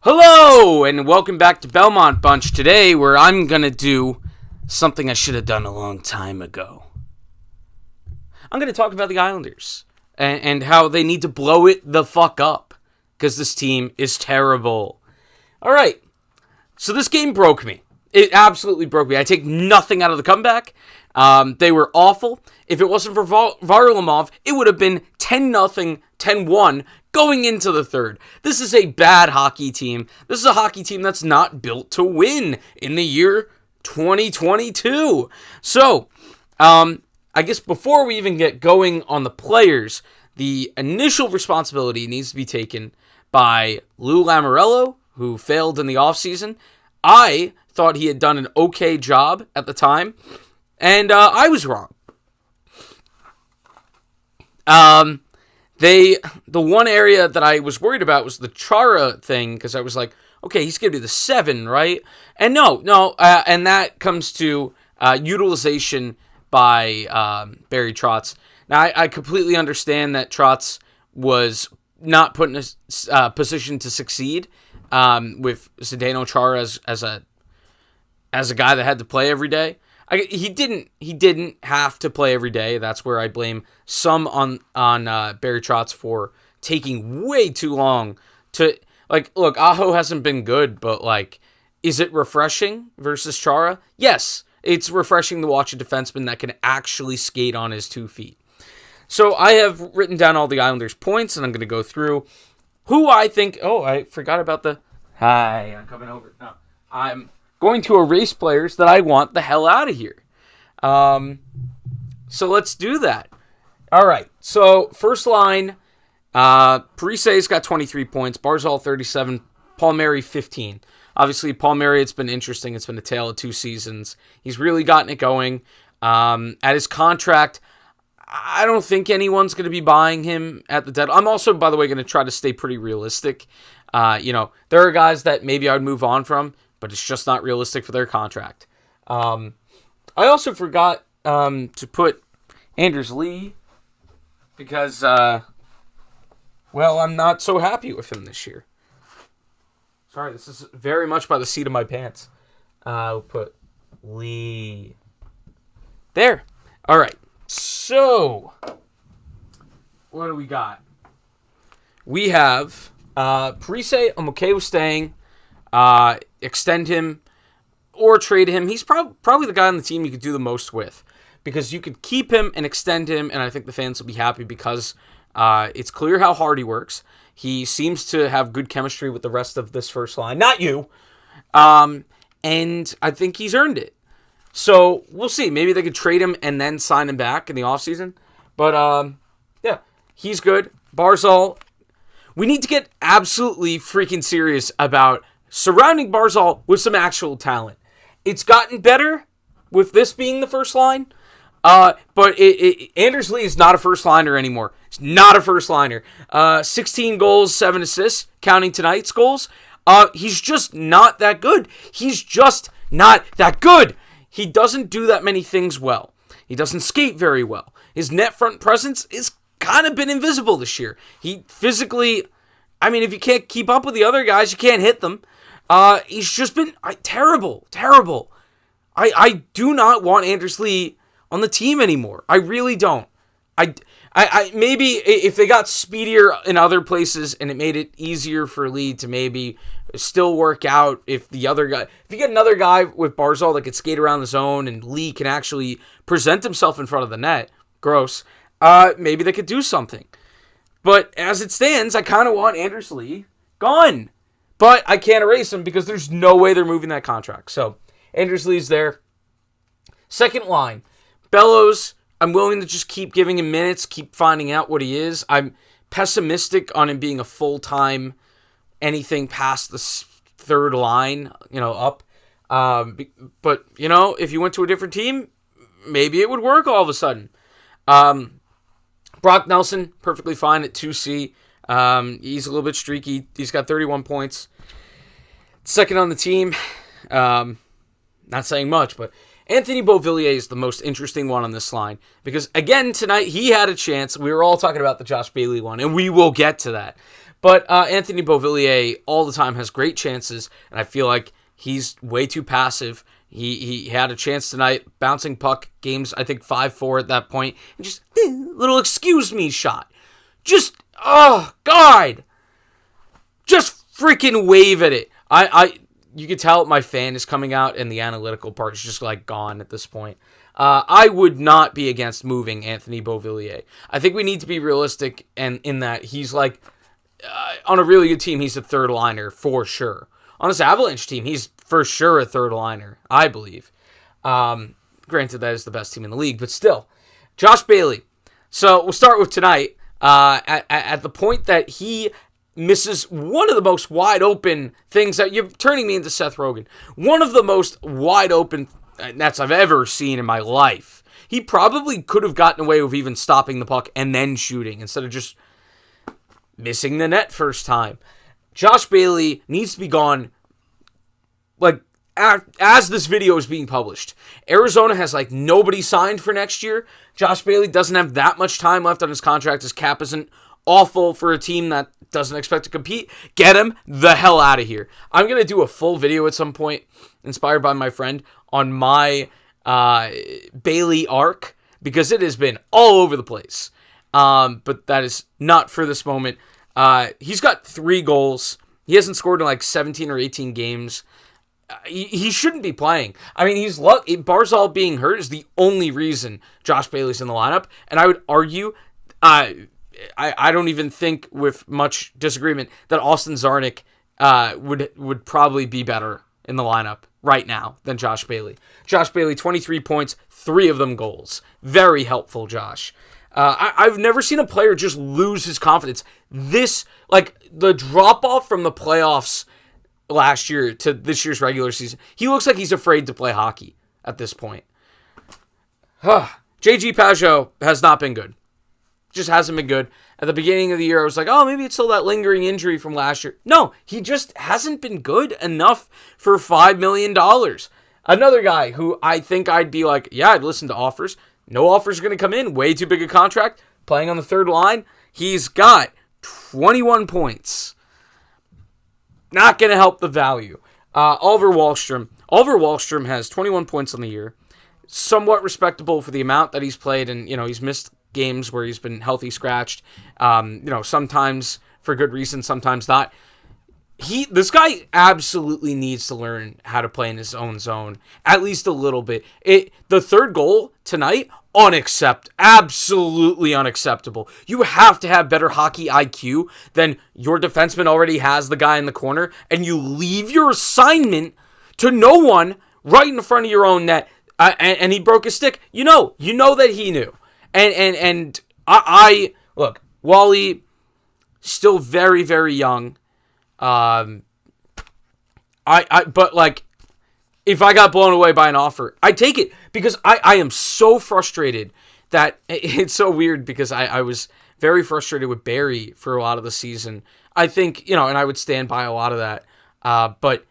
Hello, and welcome back to Belmont Bunch today, where I'm going to do something I should have done a long time ago. I'm going to talk about the Islanders and how they need to blow it the fuck up, because this team is terrible. All right, so this game broke me. It absolutely broke me. I take nothing out of the comeback. They were awful. If it wasn't for Varlamov, it would have been 10-0, 10-1 going into the third. This is a bad hockey team. This is a hockey team that's not built to win in the year 2022. So, I guess before we even get going on the players, the initial responsibility needs to be taken by Lou Lamoriello, who failed in the offseason. I thought he had done an okay job at the time, and I was wrong. The one area that I was worried about was the Chara thing, because I was like, okay, he's going to be the 7, right? And no, and that comes to utilization by Barry Trotz. Now, I completely understand that Trotz was not put in a position to succeed with Zdeno Chara as a guy that had to play every day. He didn't have to play every day. That's where I blame some on Barry Trotz for taking way too long to, look, Aho hasn't been good, but, is it refreshing versus Chara? Yes, it's refreshing to watch a defenseman that can actually skate on his 2 feet. So I have written down all the Islanders' points, and I'm going to go through who I think... Oh, I forgot about the... Hi, I'm coming over. No, I'm going to erase players that I want the hell out of here. So let's do that. All right, so first line, Parise's got 23 points, Barzal 37, Palmieri 15. Obviously, Palmieri, it's been interesting. It's been a tale of 2 seasons. He's really gotten it going. At his contract, I don't think anyone's going to be buying him at the deadline. I'm also, by the way, going to try to stay pretty realistic. There are guys that maybe I would move on from, but it's just not realistic for their contract. I also forgot to put Anders Lee because, I'm not so happy with him this year. Sorry, this is very much by the seat of my pants. I'll put Lee there. All right. So, what do we got? We have Parise. I'm okay with staying. Extend him or trade him. He's probably the guy on the team you could do the most with, because you could keep him and extend him, and I think the fans will be happy because it's clear how hard he works. He seems to have good chemistry with the rest of this first line. Not you. And I think he's earned it. So, we'll see. Maybe they could trade him and then sign him back in the offseason. But, yeah, he's good. Barzal, we need to get absolutely freaking serious about surrounding Barzal with some actual talent. It's gotten better with this being the first line. But Anders Lee is not a first liner anymore. He's not a first liner. 16 goals, 7 assists, counting tonight's goals. He's just not that good. He's just not that good. He doesn't do that many things well. He doesn't skate very well. His net front presence is kind of been invisible this year. He physically, if you can't keep up with the other guys, you can't hit them. He's just been terrible. I do not want Anders Lee on the team anymore. I really don't. I maybe if they got speedier in other places and it made it easier for Lee to maybe still work out, if you get another guy with Barzal that could skate around the zone and Lee can actually present himself in front of the net, maybe they could do something. But as it stands, I kind of want Anders Lee gone. But I can't erase him because there's no way they're moving that contract. So Anders Lee's there. Second line, Bellows. I'm willing to just keep giving him minutes, keep finding out what he is. I'm pessimistic on him being a full-time anything past the third line, up. But, if you went to a different team, maybe it would work all of a sudden. Brock Nelson, perfectly fine at 2C. He's a little bit streaky. He's got 31 points. Second on the team. Not saying much, but Anthony Beauvillier is the most interesting one on this line. Because, again, tonight he had a chance. We were all talking about the Josh Bailey one, and we will get to that. But Anthony Beauvillier all the time has great chances, and I feel like he's way too passive. He had a chance tonight, bouncing puck, games, I think 5-4 at that point, and just little excuse me shot. Just, oh, God. Just freaking wave at it. You can tell my fan is coming out, and the analytical part is just, like, gone at this point. I would not be against moving Anthony Beauvillier. I think we need to be realistic and in that he's, like, on a really good team, he's a third liner for sure. On this Avalanche team, he's for sure a third liner, I believe. Granted, that is the best team in the league, but still. Josh Bailey. So we'll start with tonight. At the point that he misses one of the most wide open things that you're turning me into Seth Rogen. One of the most wide open nets I've ever seen in my life. He probably could have gotten away with even stopping the puck and then shooting instead of just missing the net first time. Josh Bailey needs to be gone, like, as this video is being published. Arizona has, like, nobody signed for next year. Josh Bailey doesn't have that much time left on his contract. His cap isn't awful for a team that doesn't expect to compete. Get him the hell out of here. I'm going to do a full video at some point, inspired by my friend, on my Bailey arc, because it has been all over the place. But that is not for this moment. He's got 3 goals. He hasn't scored in like 17 or 18 games. He shouldn't be playing. I mean, Barzal being hurt is the only reason Josh Bailey's in the lineup. And I would argue, I don't even think with much disagreement, that Austin Czarnik would probably be better in the lineup right now than Josh Bailey. Josh Bailey, 23 points, 3 of them goals. Very helpful, Josh. I've never seen a player just lose his confidence. The drop-off from the playoffs last year to this year's regular season, he looks like he's afraid to play hockey at this point. JG Pajot has not been good. Just hasn't been good. At the beginning of the year, I was like, oh, maybe it's still that lingering injury from last year. No, he just hasn't been good enough for $5 million. Another guy who I think I'd be like, yeah, I'd listen to offers. No offers are going to come in. Way too big a contract. Playing on the third line. He's got 21 points. Not going to help the value. Oliver Wahlstrom. Oliver Wahlstrom has 21 points on the year. Somewhat respectable for the amount that he's played. And, he's missed games where he's been healthy scratched. Sometimes for good reason, sometimes not. This guy absolutely needs to learn how to play in his own zone, at least a little bit. The third goal tonight, absolutely unacceptable. You have to have better hockey IQ than your defenseman already has the guy in the corner, and you leave your assignment to no one right in front of your own net, and he broke his stick. You know that he knew. And I look, Wally, still very, very young. But if I got blown away by an offer, I'd take it, because I am so frustrated that it's so weird, because I was very frustrated with Barry for a lot of the season. I think, and I would stand by a lot of that. But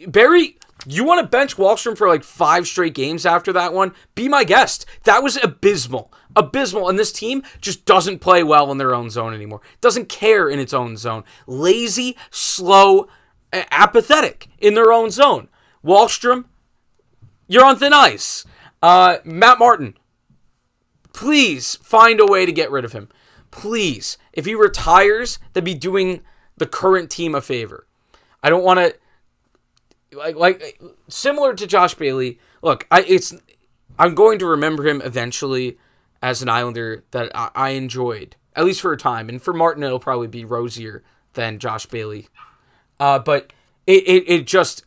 Barry, you want to bench Wahlstrom for 5 straight games after that one? Be my guest. That was abysmal. And this team just doesn't play well in their own zone anymore. Doesn't care in its own zone. Lazy, slow, apathetic in their own zone. Wahlstrom, you're on thin ice. Matt Martin, please find a way to get rid of him. Please. If he retires, then be doing the current team a favor. I don't want to... Like similar to Josh Bailey, look, I'm going to remember him eventually as an Islander that I enjoyed, at least for a time. And for Martin, it'll probably be rosier than Josh Bailey. But it just,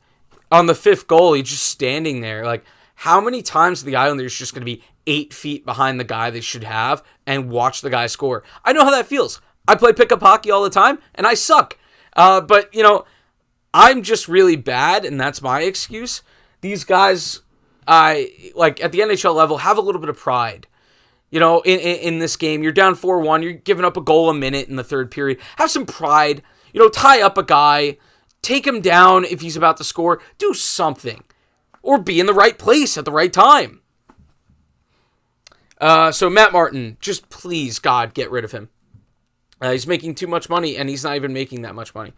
on the 5th goal, he's just standing there. How many times are the Islanders just going to be 8 feet behind the guy they should have and watch the guy score? I know how that feels. I play pickup hockey all the time, and I suck. But, I'm just really bad, and that's my excuse. These guys, at the NHL level, have a little bit of pride. In this game, you're down 4-1, you're giving up a goal a minute in the third period. Have some pride. Tie up a guy, take him down if he's about to score. Do something. Or be in the right place at the right time. So Matt Martin, just please, God, get rid of him. He's making too much money, and he's not even making that much money.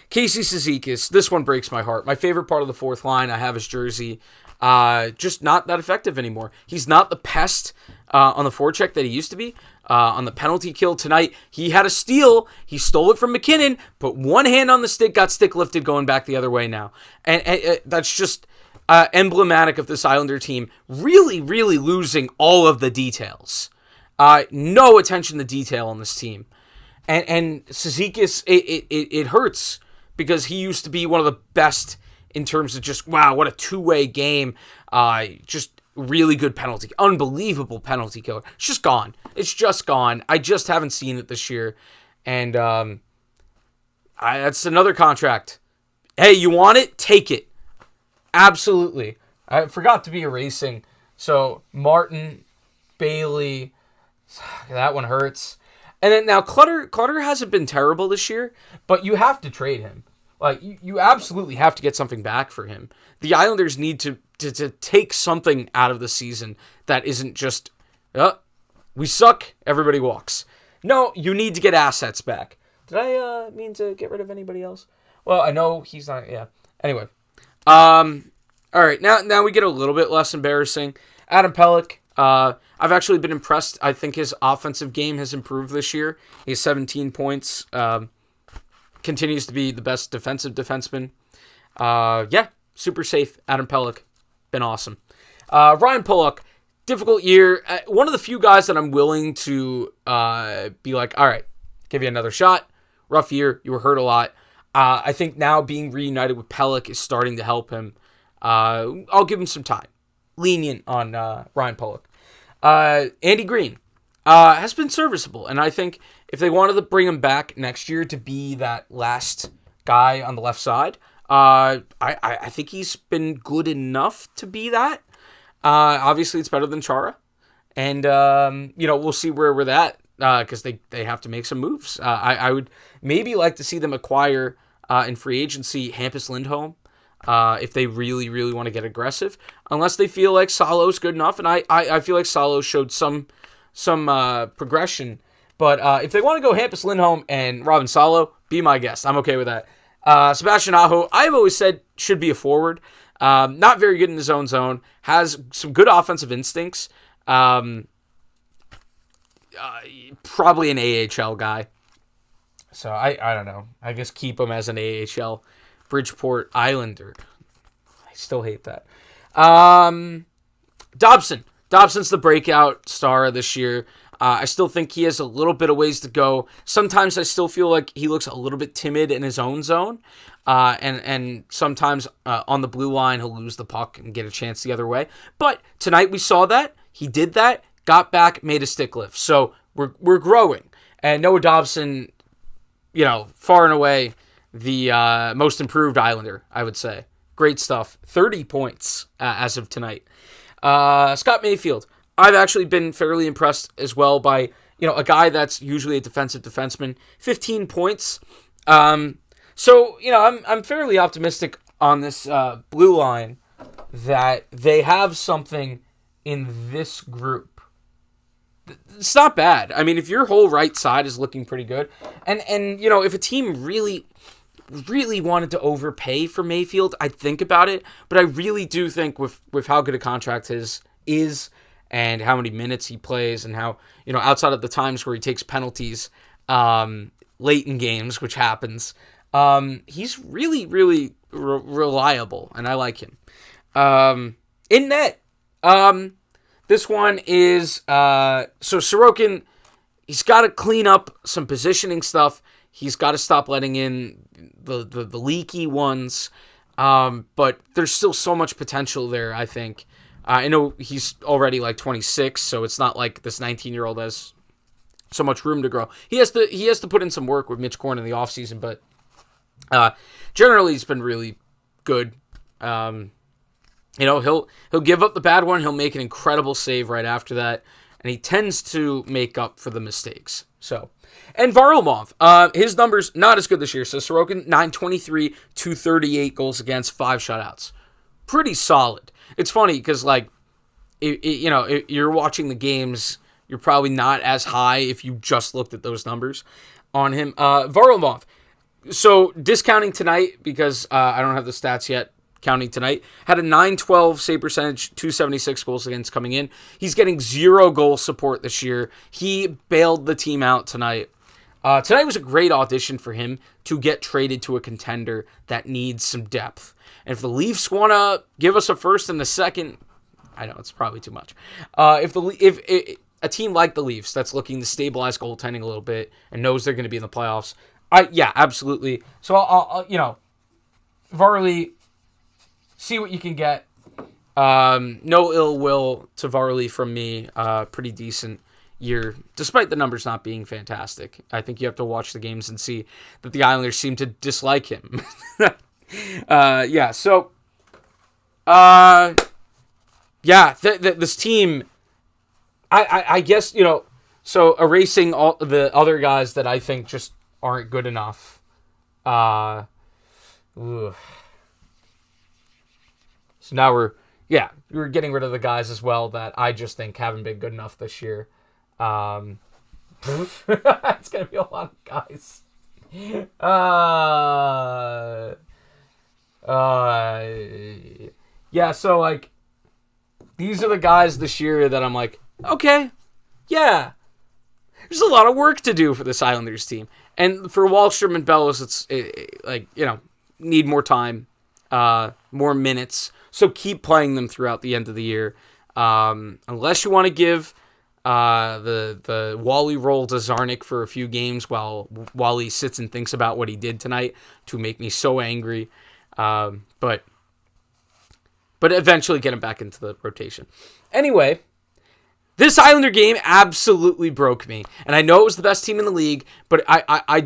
Casey Cizikas, this one breaks my heart. My favorite part of the fourth line, I have his jersey. Just not that effective anymore. He's not the pest on the forecheck that he used to be. On the penalty kill tonight, he had a steal. He stole it from McKinnon, put one hand on the stick, got stick lifted going back the other way now. And that's just emblematic of this Islander team really, really losing all of the details. No attention to detail on this team. And Cizikas, it hurts because he used to be one of the best in terms of just, wow, what a two-way game. Just really good penalty. Unbelievable penalty killer. It's just gone. It's just gone. I just haven't seen it this year. And that's another contract. Hey, you want it? Take it. Absolutely. I forgot to be erasing. So, Martin, Bailey, that one hurts. And then now Clutter hasn't been terrible this year, but you have to trade him. Like, you absolutely have to get something back for him. The Islanders need to take something out of the season that isn't just, we suck, everybody walks. No, you need to get assets back. Did I mean to get rid of anybody else? Well, I know he's not, yeah. Anyway. All right, now we get a little bit less embarrassing. Adam Pellick. I've actually been impressed. I think his offensive game has improved this year. He has 17 points. Continues to be the best defensive defenseman. Yeah, super safe. Adam Pellick, been awesome. Ryan Pulock, difficult year. One of the few guys that I'm willing to be like, all right, give you another shot. Rough year. You were hurt a lot. I think now being reunited with Pellick is starting to help him. I'll give him some time. Lenient on Ryan Pulock. Andy Green has been serviceable, and I think if they wanted to bring him back next year to be that last guy on the left side, I think he's been good enough to be that. Obviously, it's better than Chara, and we'll see where we're at because they have to make some moves. I would maybe like to see them acquire in free agency Hampus Lindholm. If they really, really want to get aggressive, unless they feel like Salo's good enough, and I feel like Salo showed some progression. But if they want to go Hampus Lindholm and Robin Salo, be my guest. I'm okay with that. Sebastian Aho, I've always said should be a forward. Not very good in his own zone. Has some good offensive instincts. Probably an AHL guy. So I don't know. I guess keep him as an AHL Bridgeport Islander. I still hate that. Dobson. Dobson's the breakout star this year. I still think he has a little bit of ways to go. Sometimes I still feel like he looks a little bit timid in his own zone. And sometimes on the blue line, he'll lose the puck and get a chance the other way. But tonight we saw that. He did that, got back, made a stick lift. So we're growing. And Noah Dobson, far and away the most improved Islander, I would say. Great stuff. 30 points as of tonight. Scott Mayfield. I've actually been fairly impressed as well by, a guy that's usually a defensive defenseman. 15 points. So, I'm fairly optimistic on this blue line that they have something in this group. It's not bad. I mean, if your whole right side is looking pretty good, and if a team really wanted to overpay for Mayfield, I'd think about it. But I really do think with how good a contract his is and how many minutes he plays and how, outside of the times where he takes penalties late in games, which happens, he's really, really reliable, and I like him. In net, this one is, so Sorokin, he's got to clean up some positioning stuff. He's got to stop letting in the leaky ones. But there's still so much potential there, I think. I know he's already like 26, so it's not like this 19-year-old has so much room to grow. He has to put in some work with Mitch Korn in the offseason, but generally he's been really good. He'll give up the bad one. He'll make an incredible save right after that, and he tends to make up for the mistakes. So, and Varlamov, his numbers not as good this year. So Sorokin, 923, 238 goals against, 5 shutouts. Pretty solid. It's funny because, if you're watching the games, you're probably not as high if you just looked at those numbers. on him. Varlamov. So discounting tonight because I don't have the stats yet. Counting tonight, had a .912 save percentage, 276 goals against coming in. He's getting 0 goal support this year. He bailed the team out tonight. Tonight was a great audition for him to get traded to a contender that needs some depth. And if the Leafs want to give us a first and a second, I know it's probably too much. If a team like the Leafs that's looking to stabilize goaltending a little bit and knows they're going to be in the playoffs, yeah, absolutely. So I'll Varley. See what you can get. No ill will to Varley from me. Pretty decent year, despite the numbers not being fantastic. I think you have to watch the games and see that the Islanders seem to dislike him. Yeah, so... this team... I guess, so erasing all the other guys that I think just aren't good enough. So now we're getting rid of the guys as well that I just think haven't been good enough this year. It's going to be a lot of guys. Yeah, so, like, these are the guys this year that I'm like, okay, yeah. There's a lot of work to do for this Islanders team. And for Wahlstrom and Bellows, it's need more time, more minutes. So keep playing them throughout the end of the year. Unless you want to give the Wally role to Zarnik for a few games while Wally sits and thinks about what he did tonight to make me so angry. But eventually get him back into the rotation. Anyway, this Islander game absolutely broke me. And I know it was the best team in the league, but I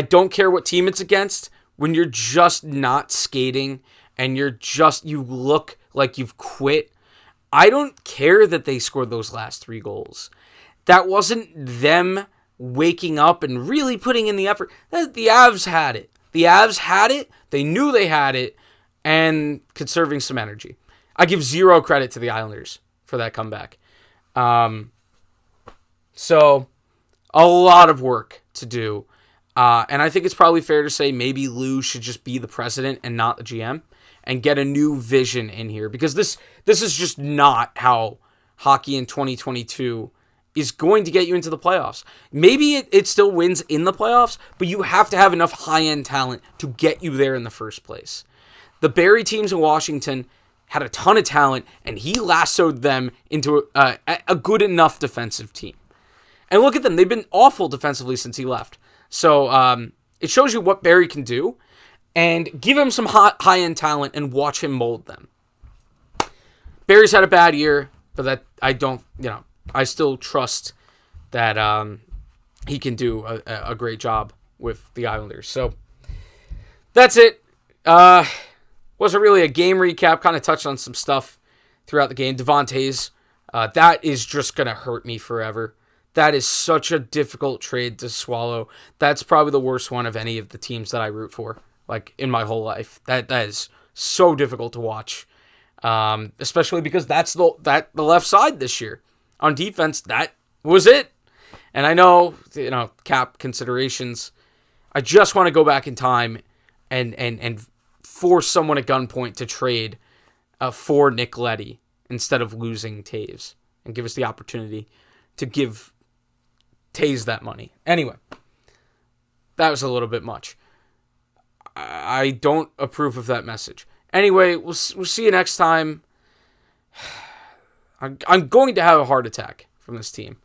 don't care what team it's against. When you're just not skating and you look like you've quit, I don't care that they scored those last 3 goals. That wasn't them waking up and really putting in the effort. The Avs had it. They knew they had it, and conserving some energy. I give 0 credit to the Islanders for that comeback. So, a lot of work to do. And I think it's probably fair to say maybe Lou should just be the president and not the GM and get a new vision in here, because this is just not how hockey in 2022 is going to get you into the playoffs. Maybe it still wins in the playoffs, but you have to have enough high-end talent to get you there in the first place. The Barrie teams in Washington had a ton of talent, and he lassoed them into a good enough defensive team. And look at them. They've been awful defensively since he left. So it shows you what Barrie can do, and give him some high-end talent and watch him mold them. Barrie's had a bad year, but that I still trust that he can do a great job with the Islanders. So that's it. Wasn't really a game recap. Kind of touched on some stuff throughout the game. Devontae's, that is just going to hurt me forever. That is such a difficult trade to swallow. That's probably the worst one of any of the teams that I root for, like, in my whole life. That is so difficult to watch, especially because that's the left side this year. On defense, that was it. And I know, cap considerations. I just want to go back in time and force someone at gunpoint to trade for Nick Leddy instead of losing Taves, and give us the opportunity to give Taves that money. Anyway, that was a little bit much. I don't approve of that message. Anyway, we'll see you next time. I'm going to have a heart attack from this team.